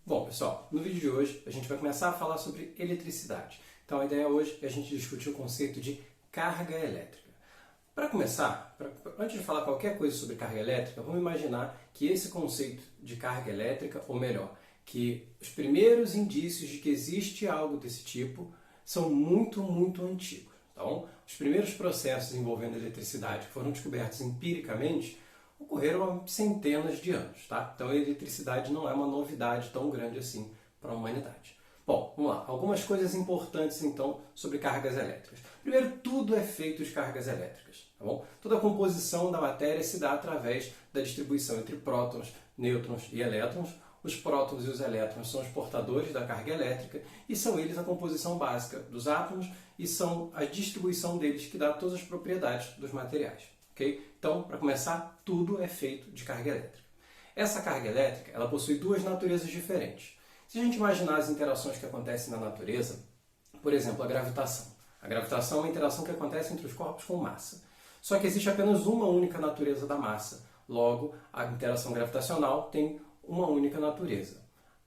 Bom, pessoal, no vídeo de hoje a gente vai começar a falar sobre eletricidade. Então a ideia hoje é a gente discutir o conceito de carga elétrica. Para começar, antes de falar qualquer coisa sobre carga elétrica, vamos imaginar que esse conceito de carga elétrica, ou melhor, que os primeiros indícios de que existe algo desse tipo são muito antigos. Então, os primeiros processos envolvendo eletricidade que foram descobertos empiricamente ocorreram há centenas de anos, tá? Então a eletricidade não é uma novidade tão grande assim para a humanidade. Bom, vamos lá. Algumas coisas importantes então sobre cargas elétricas. Primeiro, tudo é feito de cargas elétricas, tá bom? Toda a composição da matéria se dá através da distribuição entre prótons, nêutrons e elétrons. Os prótons e os elétrons são os portadores da carga elétrica e são eles a composição básica dos átomos e são a distribuição deles que dá todas as propriedades dos materiais. Okay? Então, para começar, tudo é feito de carga elétrica. Essa carga elétrica ela possui duas naturezas diferentes. Se a gente imaginar as interações que acontecem na natureza, por exemplo, a gravitação. A gravitação é uma interação que acontece entre os corpos com massa. Só que existe apenas uma única natureza da massa. Logo, a interação gravitacional tem uma única natureza.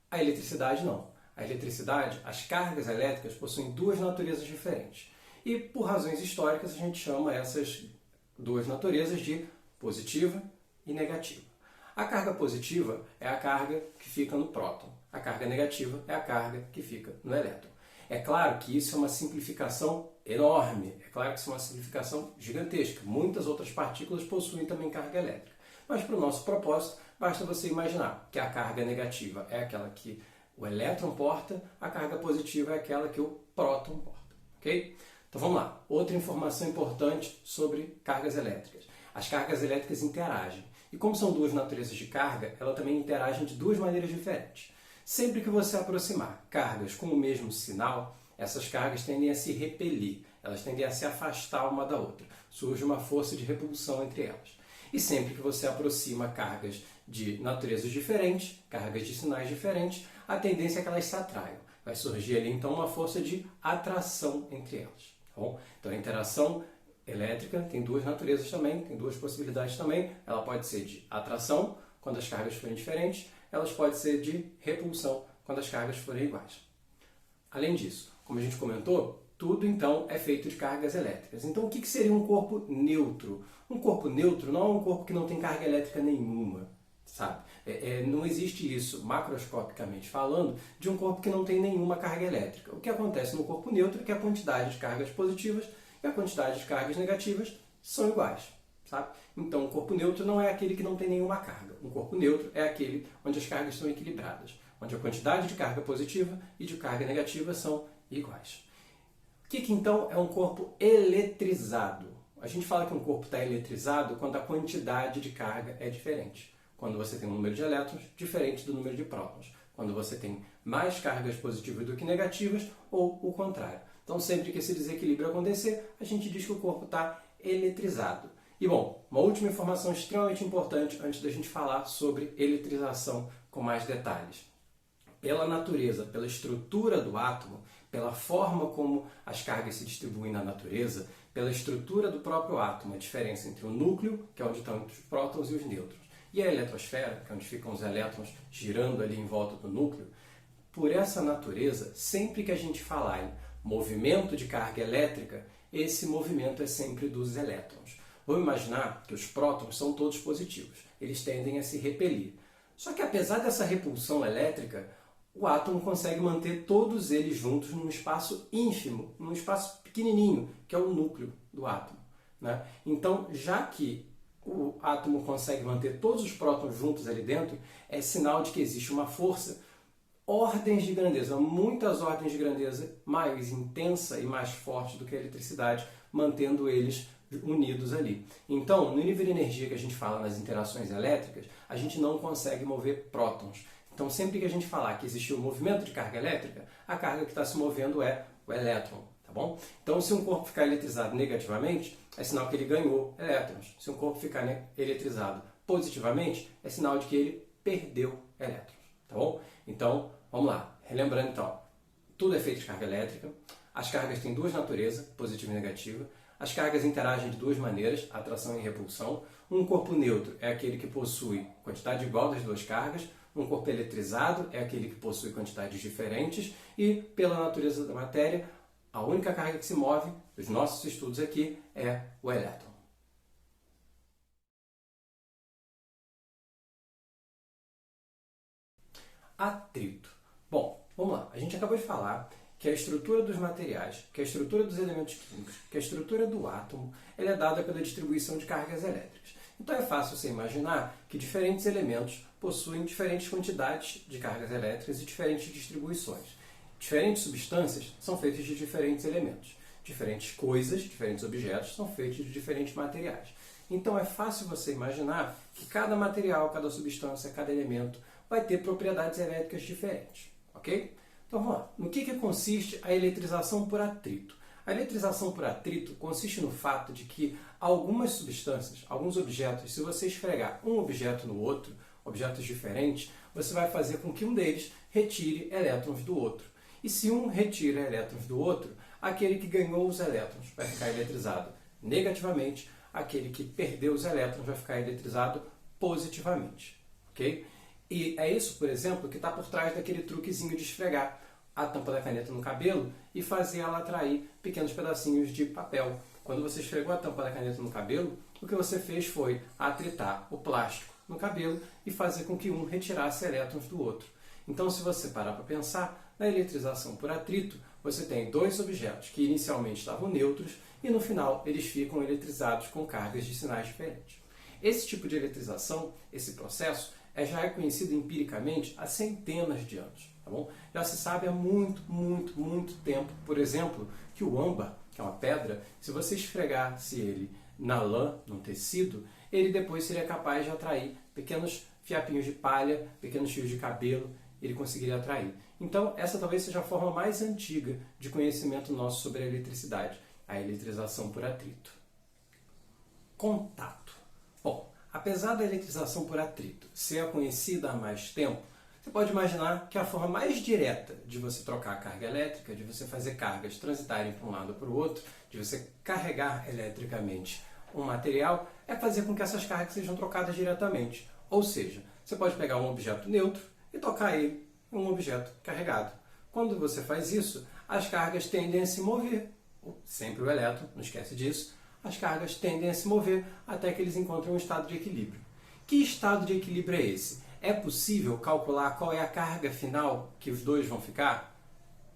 A eletricidade não. A eletricidade, as cargas elétricas possuem duas naturezas diferentes. E, por razões históricas, a gente chama essas duas naturezas de positiva e negativa. A carga positiva é a carga que fica no próton. A carga negativa é a carga que fica no elétron. É claro que isso é uma simplificação enorme. É claro que isso é uma simplificação gigantesca. Muitas outras partículas possuem também carga elétrica. Mas para o nosso propósito, basta você imaginar que a carga negativa é aquela que o elétron porta, a carga positiva é aquela que o próton porta. Ok? Então vamos lá. Outra informação importante sobre cargas elétricas. As cargas elétricas interagem. E como são duas naturezas de carga, elas também interagem de duas maneiras diferentes. Sempre que você aproximar cargas com o mesmo sinal, essas cargas tendem a se repelir, elas tendem a se afastar uma da outra. Surge uma força de repulsão entre elas. E sempre que você aproxima cargas de naturezas diferentes, cargas de sinais diferentes, a tendência é que elas se atraiam. Vai surgir ali então uma força de atração entre elas. Tá bom? Então a interação elétrica tem duas naturezas também, tem duas possibilidades também. Ela pode ser de atração, quando as cargas forem diferentes, elas podem ser de repulsão, quando as cargas forem iguais. Além disso, como a gente comentou, tudo então é feito de cargas elétricas. Então o que seria um corpo neutro? Um corpo neutro não é um corpo que não tem carga elétrica nenhuma, sabe? Não existe isso, macroscopicamente falando, de um corpo que não tem nenhuma carga elétrica. O que acontece no corpo neutro é que a quantidade de cargas positivas e a quantidade de cargas negativas são iguais, sabe? Então, um corpo neutro não é aquele que não tem nenhuma carga. Um corpo neutro é aquele onde as cargas são equilibradas, onde a quantidade de carga positiva e de carga negativa são iguais. O que então é um corpo eletrizado? A gente fala que um corpo está eletrizado quando a quantidade de carga é diferente. Quando você tem um número de elétrons diferente do número de prótons. Quando você tem mais cargas positivas do que negativas ou o contrário. Então, sempre que esse desequilíbrio acontecer, a gente diz que o corpo está eletrizado. E, bom, uma última informação extremamente importante antes da gente falar sobre eletrização com mais detalhes. Pela natureza, pela estrutura do átomo, pela forma como as cargas se distribuem na natureza, pela estrutura do próprio átomo, a diferença entre o núcleo, que é onde estão os prótons e os nêutrons, e a eletrosfera, que é onde ficam os elétrons girando ali em volta do núcleo, por essa natureza, sempre que a gente falar em movimento de carga elétrica, esse movimento é sempre dos elétrons. Vamos imaginar que os prótons são todos positivos, eles tendem a se repelir. Só que apesar dessa repulsão elétrica, o átomo consegue manter todos eles juntos num espaço ínfimo, num espaço pequenininho, que é o núcleo do átomo, né? Então, já que o átomo consegue manter todos os prótons juntos ali dentro, é sinal de que existe uma força, ordens de grandeza, muitas ordens de grandeza mais intensa e mais forte do que a eletricidade, mantendo eles unidos ali. Então, no nível de energia que a gente fala nas interações elétricas, a gente não consegue mover prótons. Então, sempre que a gente falar que existe um movimento de carga elétrica, a carga que está se movendo é o elétron, tá bom? Então, se um corpo ficar eletrizado negativamente, é sinal que ele ganhou elétrons. Se um corpo ficar eletrizado positivamente, é sinal de que ele perdeu elétrons, tá bom? Então, vamos lá. Relembrando então, tudo é feito de carga elétrica, as cargas têm duas naturezas, positiva e negativa, as cargas interagem de duas maneiras, atração e repulsão. Um corpo neutro é aquele que possui quantidade igual das duas cargas, Um corpo eletrizado é aquele que possui quantidades diferentes e, pela natureza da matéria, a única carga que se move, dos nossos estudos aqui, é o elétron. Atrito. Bom, vamos lá. A gente acabou de falar que a estrutura dos materiais, que a estrutura dos elementos químicos, que a estrutura do átomo, ela é dada pela distribuição de cargas elétricas. Então é fácil você imaginar que diferentes elementos possuem diferentes quantidades de cargas elétricas e diferentes distribuições. Diferentes substâncias são feitas de diferentes elementos. Diferentes coisas, diferentes objetos são feitos de diferentes materiais. Então é fácil você imaginar que cada material, cada substância, cada elemento vai ter propriedades elétricas diferentes, ok? Então vamos lá. No que consiste a eletrização por atrito? A eletrização por atrito consiste no fato de que algumas substâncias, alguns objetos, se você esfregar um objeto no outro, objetos diferentes, você vai fazer com que um deles retire elétrons do outro. E se um retira elétrons do outro, aquele que ganhou os elétrons vai ficar eletrizado negativamente, aquele que perdeu os elétrons vai ficar eletrizado positivamente, ok? E é isso, por exemplo, que está por trás daquele truquezinho de esfregar a tampa da caneta no cabelo e fazer ela atrair pequenos pedacinhos de papel. Quando você esfregou a tampa da caneta no cabelo, o que você fez foi atritar o plástico no cabelo e fazer com que um retirasse elétrons do outro. Então, se você parar para pensar, na eletrização por atrito, você tem dois objetos que inicialmente estavam neutros e no final eles ficam eletrizados com cargas de sinais diferentes. Esse tipo de eletrização, esse processo, já é conhecido empiricamente há centenas de anos. Tá bom? Já se sabe há muito tempo, por exemplo, que o âmbar, que é uma pedra, se você esfregasse ele na lã, num tecido, ele depois seria capaz de atrair pequenos fiapinhos de palha, pequenos fios de cabelo, ele conseguiria atrair. Então, essa talvez seja a forma mais antiga de conhecimento nosso sobre a eletricidade, a eletrização por atrito. Contato. Bom, apesar da eletrização por atrito ser conhecida há mais tempo, você pode imaginar que a forma mais direta de você trocar a carga elétrica, de você fazer cargas transitarem para um lado ou para o outro, de você carregar eletricamente um material, é fazer com que essas cargas sejam trocadas diretamente. Ou seja, você pode pegar um objeto neutro e tocar ele em um objeto carregado. Quando você faz isso, as cargas tendem a se mover. Sempre o elétron, não esquece disso. As cargas tendem a se mover até que eles encontrem um estado de equilíbrio. Que estado de equilíbrio é esse? É possível calcular qual é a carga final que os dois vão ficar?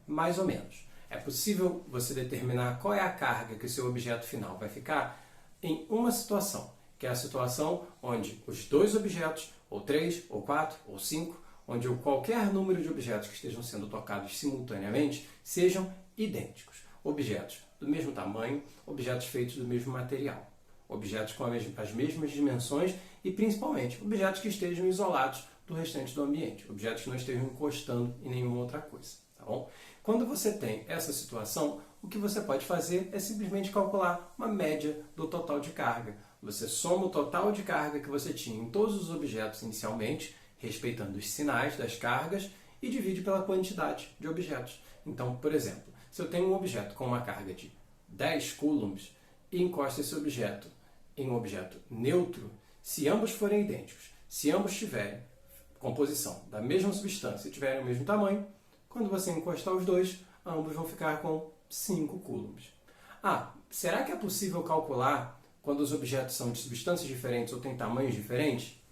Mais ou menos. É possível você determinar qual é a carga que o seu objeto final vai ficar em uma situação, que é a situação onde os dois objetos, ou 3, ou 4, ou 5, onde qualquer número de objetos que estejam sendo tocados simultaneamente sejam idênticos. Objetos do mesmo tamanho, objetos feitos do mesmo material, objetos com as mesmas dimensões e, principalmente, objetos que estejam isolados do restante do ambiente, objetos que não estejam encostando em nenhuma outra coisa. Tá bom? Quando você tem essa situação, o que você pode fazer é simplesmente calcular uma média do total de carga. Você soma o total de carga que você tinha em todos os objetos inicialmente, respeitando os sinais das cargas, e divide pela quantidade de objetos. Então, por exemplo, se eu tenho um objeto com uma carga de 10 coulombs e encosto esse objeto em um objeto neutro, se ambos forem idênticos, se ambos tiverem composição da mesma substância e tiverem o mesmo tamanho, quando você encostar os dois, ambos vão ficar com 5 coulombs. Será que é possível calcular quando os objetos são de substâncias diferentes ou têm tamanhos diferentes?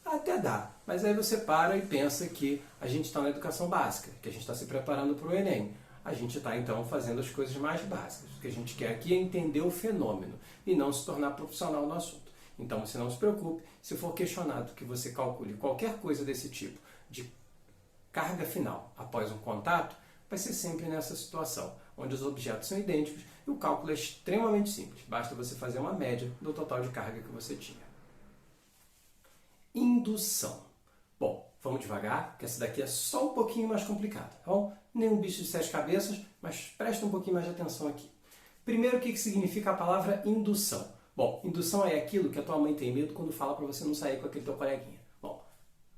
Até dá, mas aí você para e pensa que a gente está na educação básica, que a gente está se preparando para o Enem. A gente está, então, fazendo as coisas mais básicas. O que a gente quer aqui é entender o fenômeno e não se tornar profissional no assunto. Então, você não se preocupe, se for questionado que você calcule qualquer coisa desse tipo de carga final após um contato, vai ser sempre nessa situação, onde os objetos são idênticos e o cálculo é extremamente simples. Basta você fazer uma média do total de carga que você tinha. Indução. Bom, vamos devagar, que essa daqui é só um pouquinho mais complicada, tá bom? Nenhum bicho de 7 cabeças, mas presta um pouquinho mais de atenção aqui. Primeiro, o que significa a palavra indução? Bom, indução é aquilo que a tua mãe tem medo quando fala para você não sair com aquele teu coleguinha. Bom,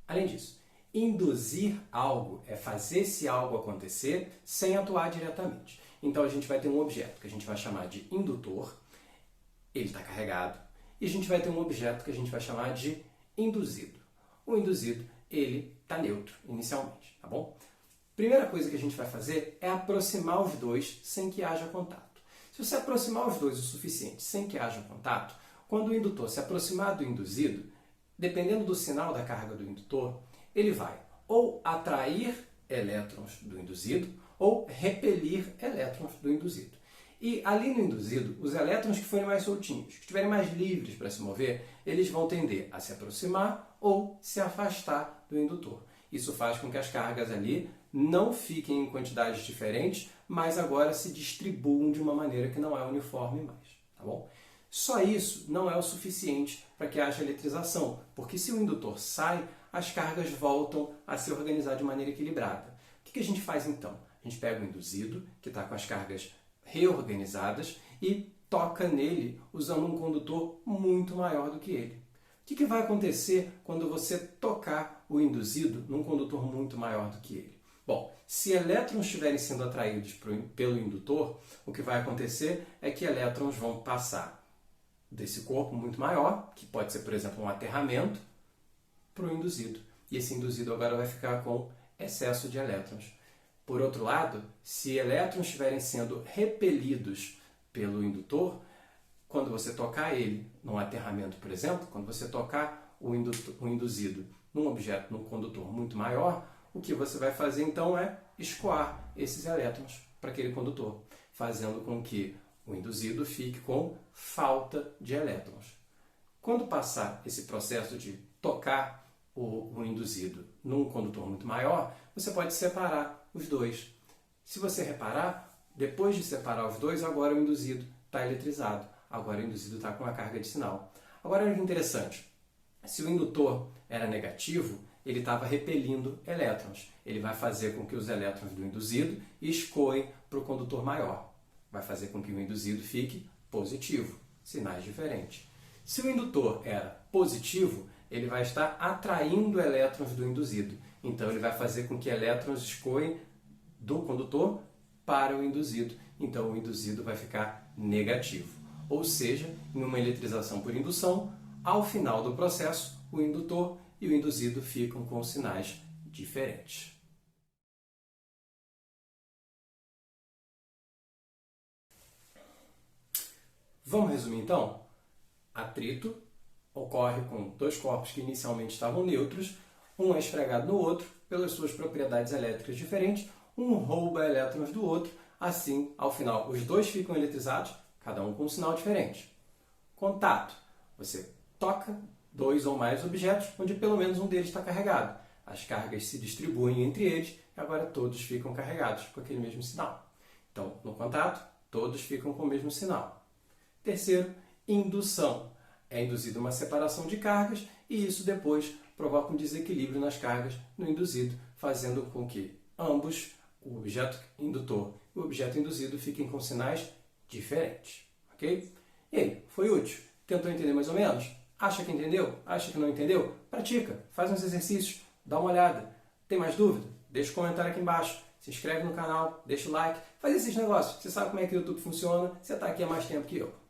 além disso, induzir algo é fazer esse algo acontecer sem atuar diretamente. Então a gente vai ter um objeto que a gente vai chamar de indutor, ele está carregado, e a gente vai ter um objeto que a gente vai chamar de induzido. O induzido ele está neutro inicialmente, tá bom? Primeira coisa que a gente vai fazer é aproximar os dois sem que haja contato. Se você aproximar os dois o suficiente sem que haja contato, quando o indutor se aproximar do induzido, dependendo do sinal da carga do indutor, ele vai ou atrair elétrons do induzido ou repelir elétrons do induzido. E ali no induzido, os elétrons que forem mais soltinhos, que estiverem mais livres para se mover, eles vão tender a se aproximar ou se afastar do indutor. Isso faz com que as cargas ali não fiquem em quantidades diferentes, mas agora se distribuam de uma maneira que não é uniforme mais, tá bom? Só isso não é o suficiente para que haja eletrização, porque se o indutor sai, as cargas voltam a se organizar de maneira equilibrada. O que a gente faz então? A gente pega o induzido, que está com as cargas reorganizadas, e toca nele usando um condutor muito maior do que ele. O que vai acontecer quando você tocar o induzido num condutor muito maior do que ele? Bom, se elétrons estiverem sendo atraídos pelo indutor, o que vai acontecer é que elétrons vão passar desse corpo muito maior, que pode ser, por exemplo, um aterramento, para o induzido. E esse induzido agora vai ficar com excesso de elétrons. Por outro lado, se elétrons estiverem sendo repelidos pelo indutor, quando você tocar ele num aterramento, por exemplo, quando você tocar o induzido num objeto, num condutor muito maior, o que você vai fazer então é escoar esses elétrons para aquele condutor, fazendo com que o induzido fique com falta de elétrons. Quando passar esse processo de tocar o induzido num condutor muito maior, você pode separar os dois. Se você reparar, depois de separar os dois, agora o induzido está eletrizado. Agora o induzido está com uma carga de sinal. Agora, olha que interessante. Se o indutor era negativo, ele estava repelindo elétrons. Ele vai fazer com que os elétrons do induzido escoem para o condutor maior. Vai fazer com que o induzido fique positivo. Sinais diferentes. Se o indutor era positivo, ele vai estar atraindo elétrons do induzido. Então, ele vai fazer com que elétrons escoem do condutor para o induzido. Então, o induzido vai ficar negativo. Ou seja, em uma eletrização por indução, ao final do processo, o indutor e o induzido ficam com sinais diferentes. Vamos resumir então? Atrito ocorre com dois corpos que inicialmente estavam neutros, um é esfregado no outro, pelas suas propriedades elétricas diferentes, um rouba elétrons do outro, assim, ao final, os dois ficam eletrizados, cada um com um sinal diferente. Contato. Você toca dois ou mais objetos onde pelo menos um deles está carregado. As cargas se distribuem entre eles e agora todos ficam carregados com aquele mesmo sinal. Então, no contato, todos ficam com o mesmo sinal. Terceiro, indução. É induzida uma separação de cargas e isso depois provoca um desequilíbrio nas cargas no induzido, fazendo com que ambos, o objeto indutor e o objeto induzido, fiquem com sinais diferentes. Ok? E aí, foi útil? Tentou entender mais ou menos? Acha que entendeu? Acha que não entendeu? Pratica, faz uns exercícios, dá uma olhada. Tem mais dúvida? Deixa um comentário aqui embaixo. Se inscreve no canal, deixa o like, faz esses negócios. Você sabe como é que o YouTube funciona, você está aqui há mais tempo que eu.